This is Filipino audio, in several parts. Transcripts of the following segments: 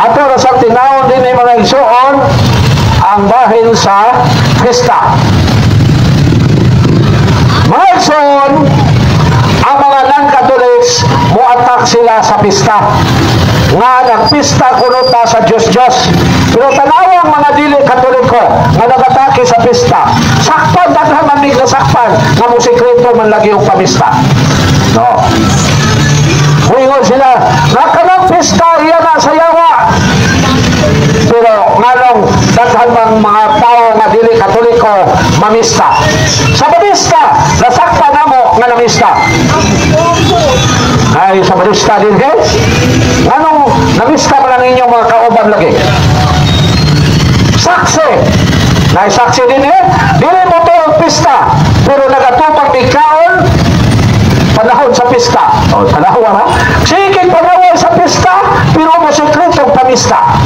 Ato na sa tinawon din ay mga igsoon ang bahin sa pista. Mga igsoon, ang mga non-Catholics muatak sila sa pista. Nga nagpista kuno ta sa Diyos-Diyos. Pero tanawang mga dili Katoliko nga nagatake sa pista. Sakpan, daghan man na sakpan nga musikreto man lagi yung pamista. No. Muingon sila, nakanang pista iya na sa yawa. Pero nganong daghan bang mga tao nga dili Katoliko mamista. Sa pamista, nasakpan namo nga namista. Ay, sa pamista din guys. Nganong namista pa lang inyong mga kauban lagi. Saksi. Naisaksi din dili mo to ang pista. Pero nagatupang ikaon panahon sa pista. O, panahon ha? Sige, panahon sa pista, pero masikretong pamista.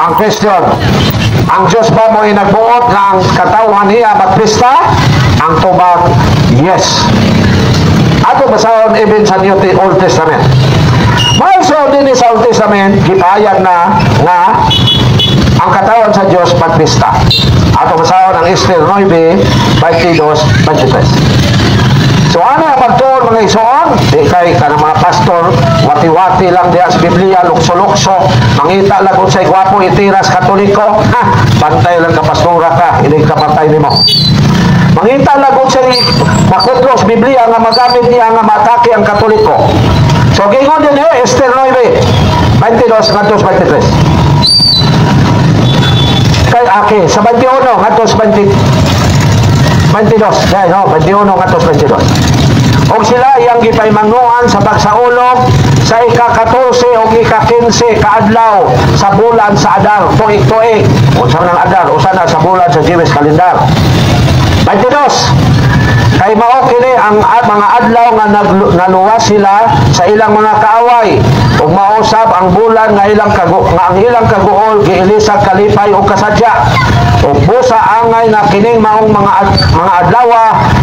Ang question, ang Diyos ba mo inagbuot ng katawan niya magpista? Ang tubag, yes. Ato basahon even sa Old Testament. Maso din sa Old Testament, gipahayag na nga ang katawan sa Diyos magpista. Ato basahon ang Esther 9, 22, 23. So ano ang magtuon mga igsoon? Di kay ka ng mga pastor, wati-wati lang diya sa Biblia, lukso-lukso, mangita lang kung sa'y gwapo itiras Katoliko, ha, bantay lang ka pastora ka, hindi ka pantay ni mo. Mangita lang kung sa'y makutlos Biblia nga magamit niya nga matake ang Katoliko. So gingon din Esther 9, 22, 23. Kay Aki, sa 21, ngatos 22, dahil no, 21 ngatos 22. O sila iyang gipaymanguan sa pagsaulog sa ika-14 o ika-15 kaadlaw sa bulan sa Adar, tuig-tuig. O sa ng Adar, o sana sa bulan sa Jewish calendar. 22. Kay mao kini ang mga adlaw nga naluwas sila sa ilang mga kaaway ug mausab ang bulan nga ang ilang kaguol giilisag kalipay o kasadya ug busa angay na kining maong mga adlaw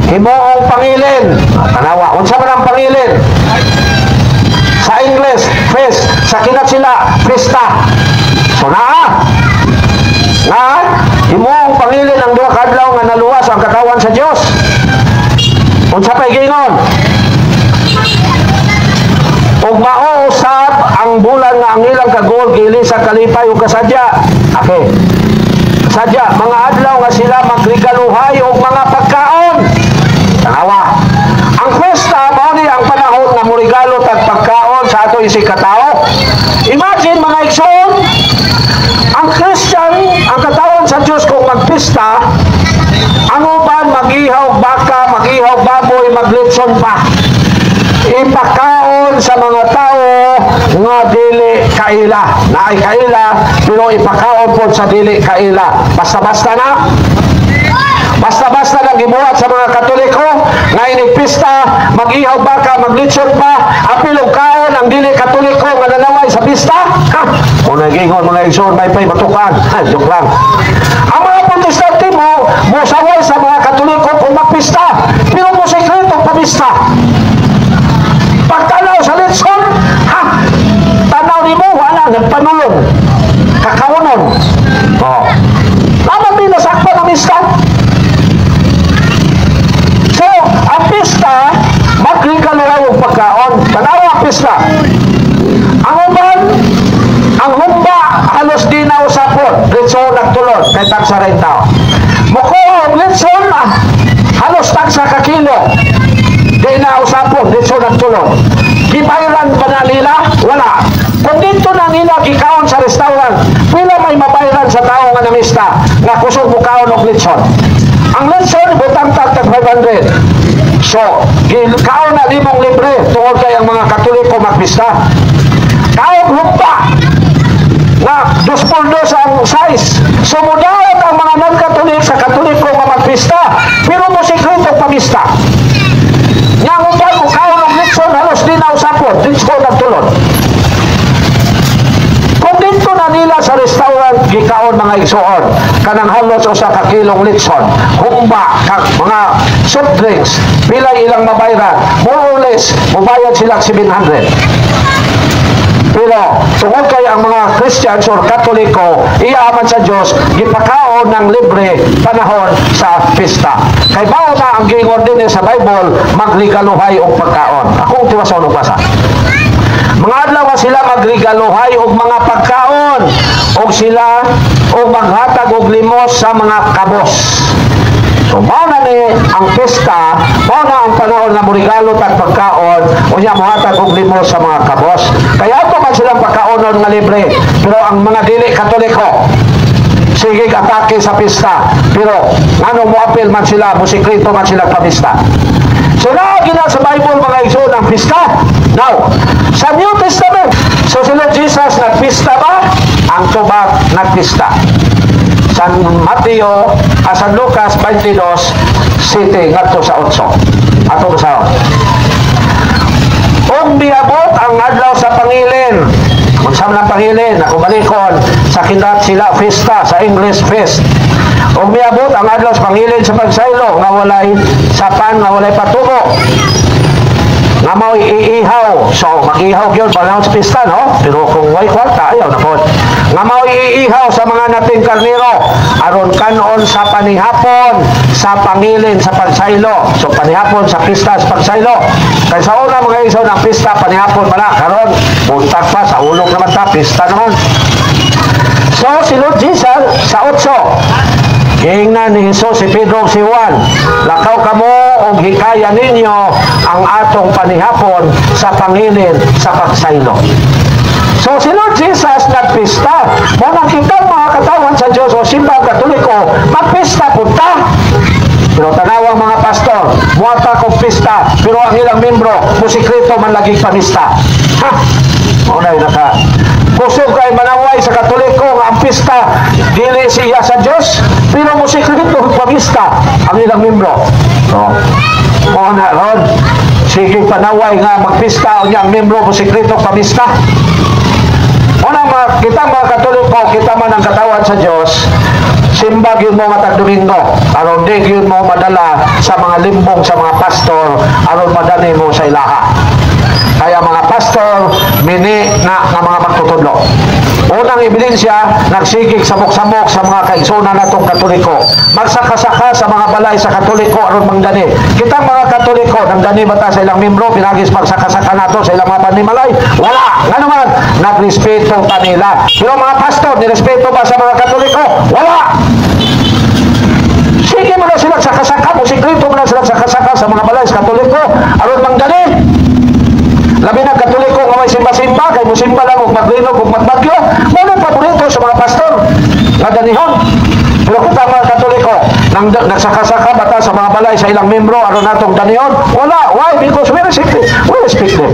himuong pangilin. Tanawa unsa man ang pangilin? Sa English, feast. Sa kinat sila, festa. So nga himuong pangilin ang duha ka adlaw nga naluwas ang katawan sa Dios. Unsa pay gingon? Ug mausab ang bulan nga ang ilang kagol gili sa kalipay ug kasadya. Okay. Kasadya mga adlaw nga sila magregaluhay og mga pagkaon. Tanawa. Ang pesta mao ni ang panahon nga moregalo tag pagkaon sa ato isig katao. Imagine mga igsoon, ang Christian, ang katawan sa Dios kung magpista, ang uban mag-ihaw baka, mag-ihaw baboy, maglitson pa. Ipakaon sa mga tao nga dili kaila. Na ay kaila, pero ipakaon po sa dili kaila. Basta-basta na. Basta-basta lang gibuhat sa mga Katoliko nga inigpista, mag-ihaw baka, maglitson pa, apilong kaon ang dili Katoliko nga nanaway sa pista. Kung nagingon mga igsoon, may pay matukan. Joke lang. Ang mga protestante mo saway sa mga Katoliko kung magpista, pero mo sekretong pamista. Pagtanaw sa litson, tanaw ni mo, wala, nagpanulong. Kakaunon. Lamang din nasakpan ang pista. So, ang pista, magregaluhay ang pagkaon. Tanaw ang pista. Ang uban, ang humba, halos di na usapon. Litson nagtulon, kay tagsa rin tao. Mukuha ang litson, halos tagsa ka kilo. Di na usapon, litson nagtulon. Gibayaran ba na nila? Wala. Kung dito na nila gikaon sa restaurant, pila may mabayaran sa tao nga namista na kusog mo kaon og litson. Ang litson, butang tag 500. So, kaon na limong libre tungkol kay ang mga Katoliko magpista. Kaon humpa na 2x2 ang size. So, mudawat ang mga non-Katolik sa Katoliko nga magpista, pero musikreto pamista. Yang uban mo kaon ng litson, halos di na usapon, litson nagtulon. Kung dito na nila sa restaurant, gikaon mga igsoon, kanang halos o sa kakilong litson, humba, mga soft drinks, pila ilang mabayran, more or less, mabayad sila 700. Pero tungod kay ang mga Christians or Katoliko iyaman sa Dios gipakaon ng libre panahon sa pista. Kay mao na ang giingon din sa Bible magregaluhay og pagkaon. Akong tiwason og basa. Mga adlaw sila magregaluhay og mga pagkaon og sila og maghatag og limos sa mga kabos. So, mao na ni ang pista, mao na ang panahon na murigalo tag pagkaon o niya mohatag og limos sa mga kabos. Kaya ato man silang pagkaonon nga libre. Pero ang mga dili Katoliko, sige atake sa pista. Pero ngano mo apil man sila, musikreto man sila pamista. So na gina sa Bible mga igsoon ang pista. Now, sa New Testament, so sila Jesus nagpista ba? Ang tubag nagpista. San Mateo, San Lucas 22, 7 ngadto sa 8. Ato basaon. Kung biabot ang adlaw sa pangilin, kung saan ng pangilin, ako balikon, sa kinat sila festa, sa English fest. Kung biabot ang adlaw sa pangilin sa pagsaylo, nga walay sapan, nga walay patubo. Nga mo iihaw. So, mag-ihaw yun panahon sa pista, no? Pero kung way kwarta, ayaw na po. Nga mo iihaw sa mga nating karniro, aron kanon sa panihapon, sa pangilin, sa pagsaylo. So, panihapon sa pista, sa pagsaylo. Kaya sa una mga isaw ng pista, panihapon pala, karon buntag pa, sa ulog naman ta, pista naman. So, si Lord Jesus, sa 8, Giingnan ni Jesus si Pedro si Juan, lakaw kamo og hikaya ninyo ang atong panihapon sa pangilin sa pagsaylo. So si Lord Jesus nagpista. Mo nang kita mga katawan sa Dios o simbang Katoliko, magpista punta. Pero tanawang mga pastor, muata kong pista, pero ang ilang membro, musikreto man laging pamista. Ha? Maunay naka. Kusog kay manaway sa Katoliko nga ang pista dili siya sa Dios, pero musikreto pamista ang ilang membro. So, mauna ron. Sige panaway nga magpista o niya ang membro musikreto pamista. Muna kita mga Katoliko, kita man ang katawan sa Dios, simba gyud mo nga tag-Domingo, aron di gyud mo madala sa mga limbong sa mga pastor, aron madani mo sa ilaha. Kaya mga pastor, mini na mga magtutudlo. Unang ebidensya, nagsigig samok-samok sa mga kaigsunan natong Katoliko. Magsaka-saka sa mga balay sa Katoliko aron manggani. Kitang mga Katoliko, nanggani ba ta sa ilang membro, pinagis magsaka-saka nato sa ilang mga panimalay? Wala! Nga naman, nagrespeto pa nila. Pero mga pastor, nirespeto ba sa mga Katoliko? Wala! Sige mo na sila saka-saka, musikreto mo na sila saka-saka sa mga balay sa Katoliko aron manggani. Labi na Katoliko nga may simba-simba, kay musimba lang og maglinog og magbagyo, mo na paborito sa mga pastor nga ganihon. Pero kita mga Katoliko, nang nagsaka-saka bata sa mga balay sa ilang membro aron natong ganihon? Wala. Why? Because we respect them.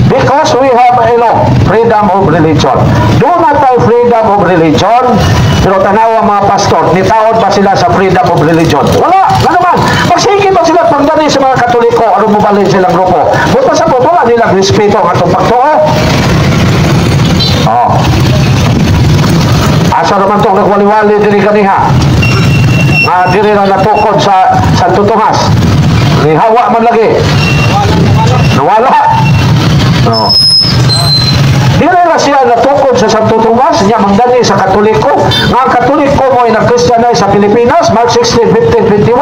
Because we have freedom of religion. Do not have freedom of religion, pero tanawa mga pastor, nitaod ba sila sa freedom of religion? Wala. Nga naman, magsige ba sila pagdani sa mga Katoliko, aron mubalin silang grupo? Buta sa po, wala nilang respeto ang atong pagtuo. Oh. Asa naman itong nagwali-wali diri kaniha? Diri na natukod sa Santo Tomas. Nihawa man lagi. Nawala. No. Dili na siya natukod sa Santo Tomas, niya manggani sa Katoliko. Nga ang Katoliko mo ay nag-Christianize sa Pilipinas, Mark 16, 15, 21.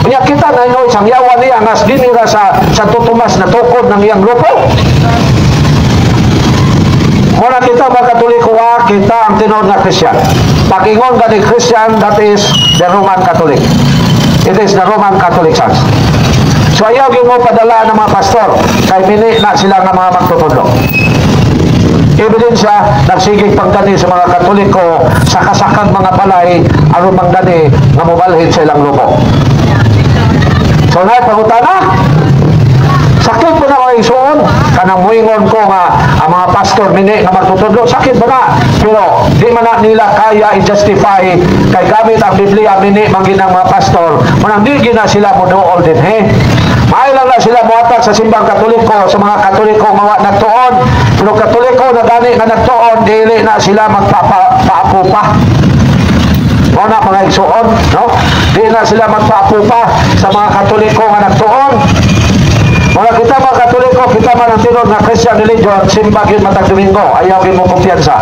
Kanya kita na ino isang yawa niya nga dinira sa Santo Tomas na tukod ng iyang grupo. Muna kita mga Katoliko, kita ang tinod na Christian. Pag-ingon ka ni Christian, that is the Roman Catholic. It is the Roman Catholic Church. So ayaw yung mo padala ng mga pastor, kay mini na sila nga mga magtutudlo. Ebidensya, nagsigig pagdani sa mga Katoliko sa kasakang mga balay, aron magdani nga mubalhin sa ilang grupo. So na pangutana, sakit po na mga isuon, kanang muingon ko nga ang mga pastor mini nga magtutudlo, sakit ba na? Pero di man na nila kaya i-justify kay gamit ang Biblia mini manginang mga pastor, manang di gina sila mo dool din Mailang na sila muhatag sa simbang Katoliko, sa mga Katoliko nga nagtuon. Pero Katoliko na gani nga nagtuon, dili na sila magpapaapo pa. Muna mga igsuon, no? Di na sila magpaapo pa sa mga Katoliko nga nagtuon. Mula kita mga Katoliko, kita man ang tinod na Christian religion, simba yun matag Domingo, ayaw yun mo kumpiyansa.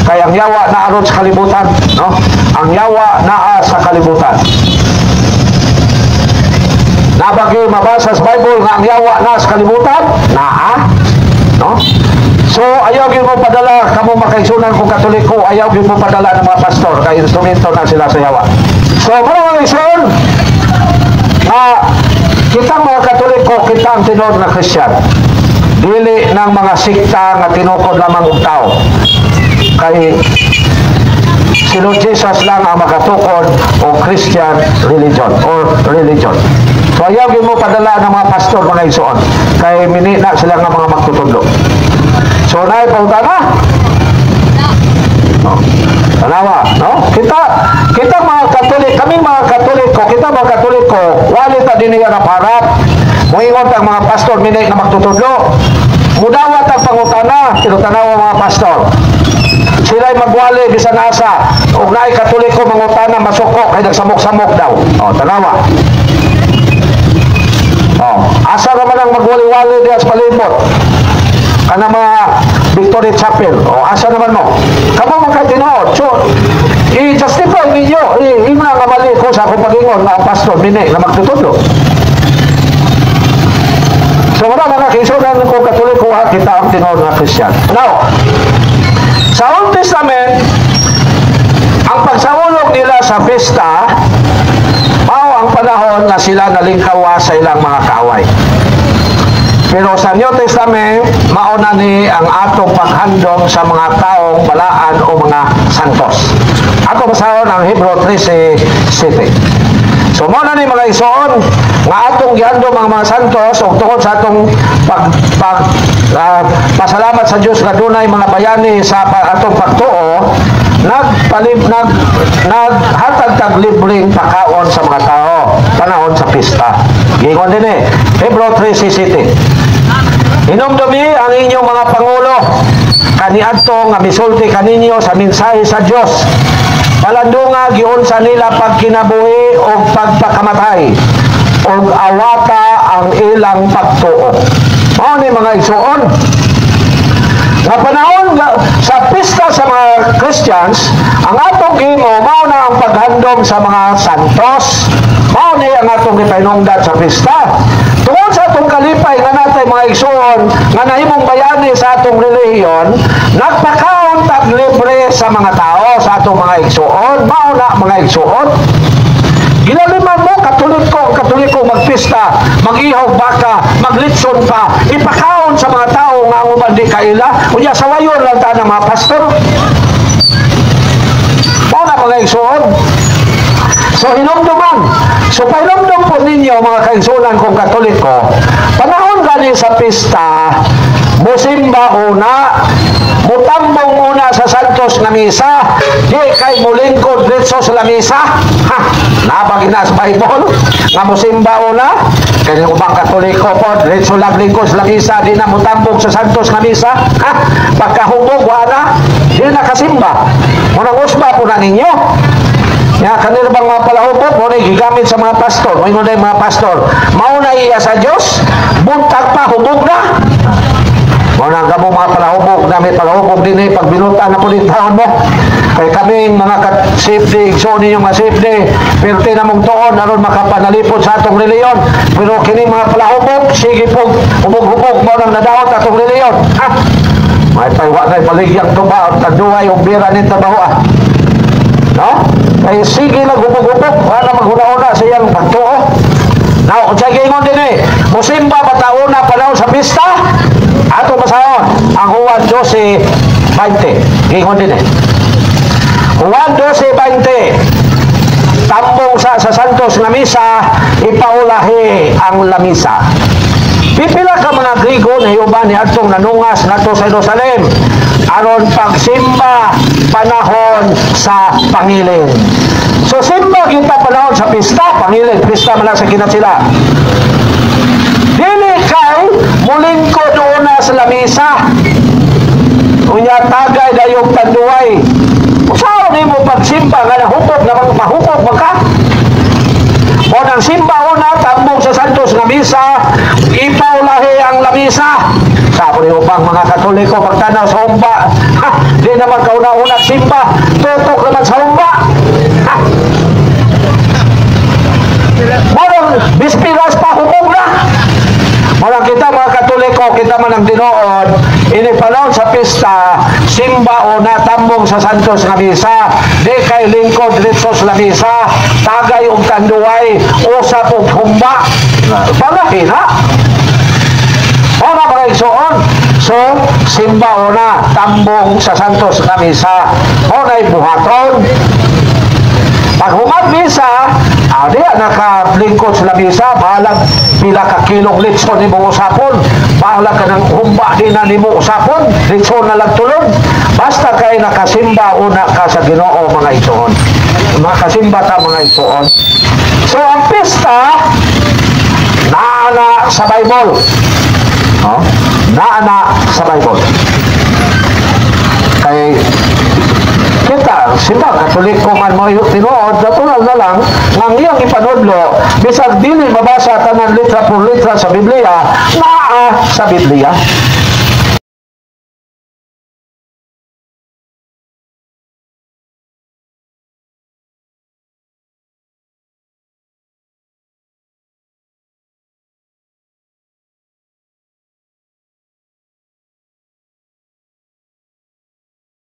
Kaya ang yawa na aron sa kalibutan, no? Ang yawa na sa kalibutan. Nabagi mabasa sa Bible nga ang yawa na sa kalibutan, no? So, ayaw yun mo padala, kamo makaisunan kung Katoliko, ayaw yun mo padala ng mga pastor, kaya instrumento na sila sa yawa. So, mga ison, kitang mga Katoliko, kitang tinod na Christian, dili ng mga sikta nga tinukod lamang og tao. Kay si Lord Jesus lang ang makatukod o Christian religion or religion. So ayaw mo padala ng mga pastor mga isuon kay minina sila nga mga magtutudlo. So naay pautana. No. Tanawa, no? Kita mga Katolik, kami mga Katoliko, kita mga Katoliko, wali ta din nga naparap. Moingon tang mga pastor minay na magtutudlo. Mudawat ang pangutana, tinutanaw ang mga pastor. Sila'y magwali bisan asa ug naay Katoliko mangutana masuko kay nagsamok-samok daw. Tanawa. Asa naman ang magwali-wali diya sa palimot? Kana mga Victory Chapel. Asa naman mo? Kamo man kay tinuod. So, i-justify ninyo. Ina nga mali ko sa akong pagingon na pastor mini na magtutudlo. So, mga kaisunan ko Katoliko kita ang tinuod na Christian. Now, sa Old Testament, ang pagsahulog nila sa pista, mao ang panahon na sila nalingkawa sa ilang mga kaaway. Pero sa New Testament, mauna ni ang atong paghandom sa mga taong balaan o mga santos. Ako basahon ang Hebrew 13:7. So mauna ni mga isuon nga atong gihandom ang mga santos o tungod sa atong pasalamat sa Dios nga dunay mga bayani sa atong pagtuo, naghatag tag libreng pakaon sa mga tao panahon sa pista. Gingon din Hebrew 13:7. Hinumdumi ang inyong mga pangulo kaniadto nga misulti kaninyo sa mensahe sa Dios. Palandunga giunsa nila pagkinabuhi o pagpakamatay o awata ang ilang pagtuo. Mao ni mga igsuon. Nga panahon sa pista sa mga Christians, ang atong gimo mao na ang paghandom sa mga santos. Mao ni ang atong gipainungdan sa pista. Tungod sa atong kalipay nga natay mga igsuon nga nahimong bayani sa atong relihiyon, nagpakaon tag libre sa mga tao sa atong mga igsuon. Mao na mga igsuon. Gilaliman mo, Katoliko magpista, mag-ihaw baka, maglitson pa, ipakaon sa mga tao nga ang umandi kaila, kunya sa wayon lang ta ng mga pastor. Mao na mga igsuon. So hinumduman. So pahinumdum po ninyo mga kaigsunan kong Katoliko, panahon gani sa pista, musimba una, mutambong muna sa santos na misa, di kay mulingkod dito sa lamisa. Nabagin na sa Bible, nga musimba una, kaya ubang Katoliko po, dito lang lingkod sa lamisa, di na mutambong sa santos na misa. Pagkahubog, wala, di na kasimba. Munang usba po na ninyo. Ya, kanila bang mga palahubog, muna gigamit sa mga pastor, may muna mga pastor, mauna iya sa Diyos, buntag pa, hubog na. Muna nga mo mga palahubog, namin palahubog din pag binutan na po din taon mo. Kaya kami mga safety, so ninyong mga safety, pero tinamong toon, naroon makapanalipod sa atong reliyon. Pero kini mga palahubog, sige po, hubog-hubog mo nang nadawat atong reliyon. May paiwa na ipaligyang tuba, taduay, umbira ng tabaho. No? Ay sige lang hubog-hubog, wala maghuna-una sa iyang pagtuo. Now, sa gingon din musimba batauna panahon sa pista, ato masahon ang Juan 12:20. Gingon din Juan 12:20. Tambong sa santos na misa, ipaulahi ang lamisa. Pipila ka mga Grigo na hiuban ni atong nanungas nato sa Jerusalem aron pagsimba panahon sa pangilin. So simba kita panahon sa pista, pangilin, pista man lang sa kinat sila. Dili kay mulingkod una sa lamisa. Unya tagay dayong tanduay. Usaw ni mo pagsimba nga nahupog na mahupog magka. O nang simba una tambong sa santos nga misa, ipaula misa. Sabi niyo bang mga Katoliko magtanaw sa humba? Ha, di naman kauna-una simba, tutok naman sa humba. Ha? Marang bispiras pa hukog na. Marang kita mga Katoliko, kita man ang dinood, inipanahon sa pista, simba o natambong sa Santos nga misa, di kay lingkod dito sa misa, tagay og kanduway, usap og humba. Palahin ha? Ona mga igsoon. So, simba o na, tambong sa Santos nga misa, o na'y buhaton. Pag humad misa, adi nakalingkod sa lamisa, bahalag pila ka kilong litson ni mo usapon, bahalag ka ng humba din na ni mo usapon, litson na lang tulog. Basta kay nakasimba una ka sa Ginoo mga igsoon. Nakasimba ta mga igsoon. So ang pista, naana sa Bible. No? Naana sa Bible. Kay kita, simba, Katoliko man mo yung tinuod, natural na lang, ng iyang ipanudlo, bisag dili mabasa tanan litra por litra sa Biblia, naa sa Biblia.